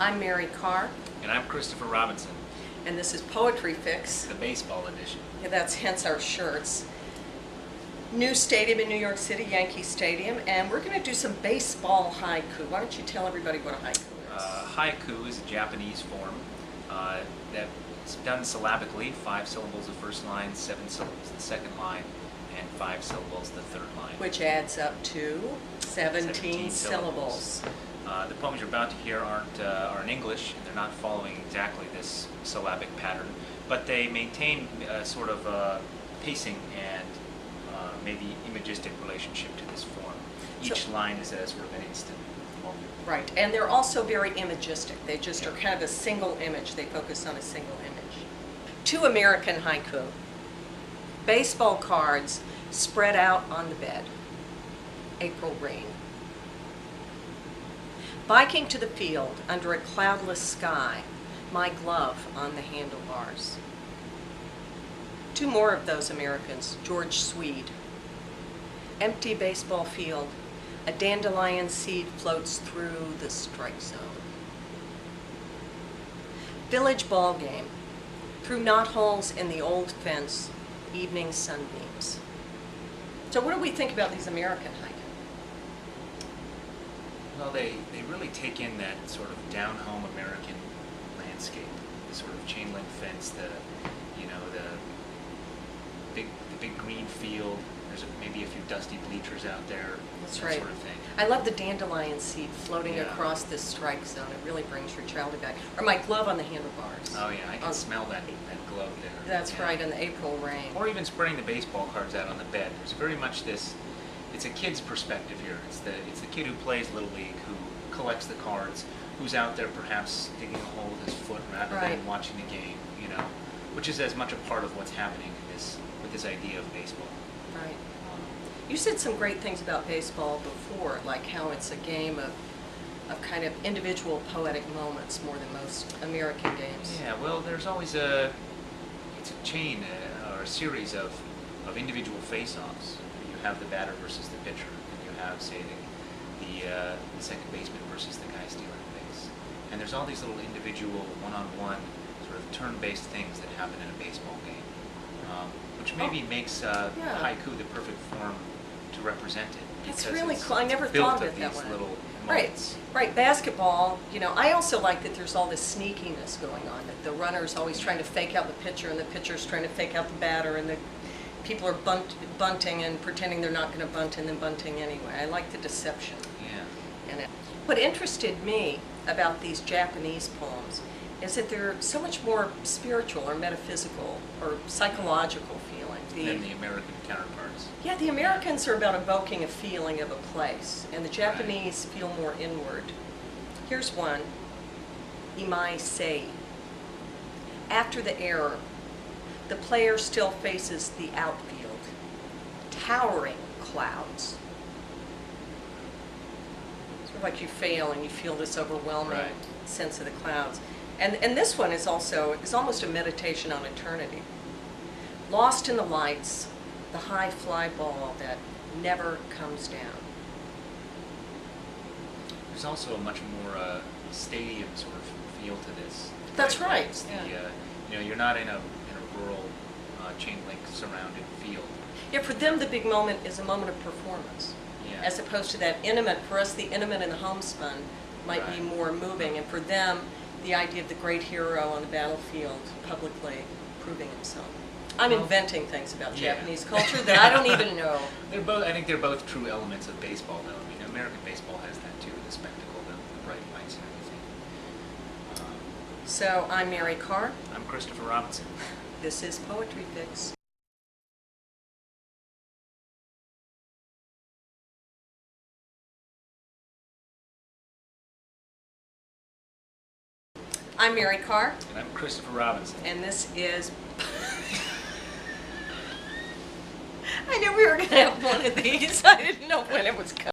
I'm Mary Karr. And I'm Christopher Robinson. And this is Poetry Fix. The baseball edition. Yeah, that's hence our shirts. New stadium in New York City, Yankee Stadium, and we're going to do some baseball haiku. Why don't you tell everybody what a haiku is? Haiku is a Japanese form that's done syllabically, 5 syllables the first line, 7 syllables the second line, and 5 syllables the third line. Which adds up to 17 syllables. The poems you're about to hear are in English, and they're not following exactly this syllabic pattern, but they maintain sort of pacing and maybe imagistic relationship to this form. Each line is a sort of an instant moment. Right, and they're also very imagistic. They just are kind of a single image. They focus on a single image. 2 American haiku. Baseball cards spread out on the bed. April rain. Biking to the field under a cloudless sky, my glove on the handlebars. 2 more of those Americans, George Swede. Empty baseball field, a dandelion seed floats through the strike zone. Village ball game, through knotholes in the old fence, evening sunbeams. So what do we think about these American haiku? Well, they really take in that sort of down-home American landscape, the sort of chain link fence, the big green field. There's maybe a few dusty bleachers out there. That's that right. Sort of thing. I love the dandelion seed floating across this strike zone. It really brings your childhood back. Or my glove on the handlebars. Oh yeah, I can smell that glove there. That's right, in the April rain. Or even spreading the baseball cards out on the bed. There's very much this. It's a kid's perspective here. It's the kid who plays Little League, who collects the cards, who's out there perhaps digging a hole with his foot rather than watching the game. Which is as much a part of what's happening with this idea of baseball. Right. You said some great things about baseball before, like how it's a game of kind of individual poetic moments more than most American games. Yeah, well, there's always it's a chain or a series of individual face-offs. You have the batter versus the pitcher, and you have, say, the second baseman versus the guy stealing the base. And there's all these little individual one-on-one sort of turn-based things that happen in a baseball game. Which maybe makes haiku the perfect form to represent it. That's really cool. I never thought of it that way. Little right, moments. right. Basketball, I also like that there's all this sneakiness going on, that the runner's always trying to fake out the pitcher, and the pitcher's trying to fake out the batter, and the people are bunting and pretending they're not going to bunt and then bunting anyway. I like the deception. Yeah. In it. What interested me about these Japanese poems is that they're so much more spiritual or metaphysical or psychological feeling. Than the American counterparts. Yeah, the Americans are about evoking a feeling of a place, and the Japanese feel more inward. Here's one, Imai Sei. After the error, the player still faces the outfield, towering clouds. Sort of like you fail and you feel this overwhelming sense of the clouds. And this one is almost a meditation on eternity. Lost in the lights, the high fly ball that never comes down. There's also a much more stadium sort of feel to this. That's right. It's you're not in a rural chain link surrounded field. Yeah, for them the big moment is a moment of performance. Yeah. As opposed to that intimate, for us the intimate in the homespun might be more moving, and for them the idea of the great hero on the battlefield publicly proving himself. I'm inventing things about Japanese culture that I don't even know. I think they're both true elements of baseball, though. I mean, American baseball has that too, the spectacle, the bright lights and everything. So I'm Mary Karr. I'm Christopher Robinson. This is Poetry Fix. I'm Mary Karr. And I'm Christopher Robinson. And this is... I knew we were going to have one of these. I didn't know when it was coming.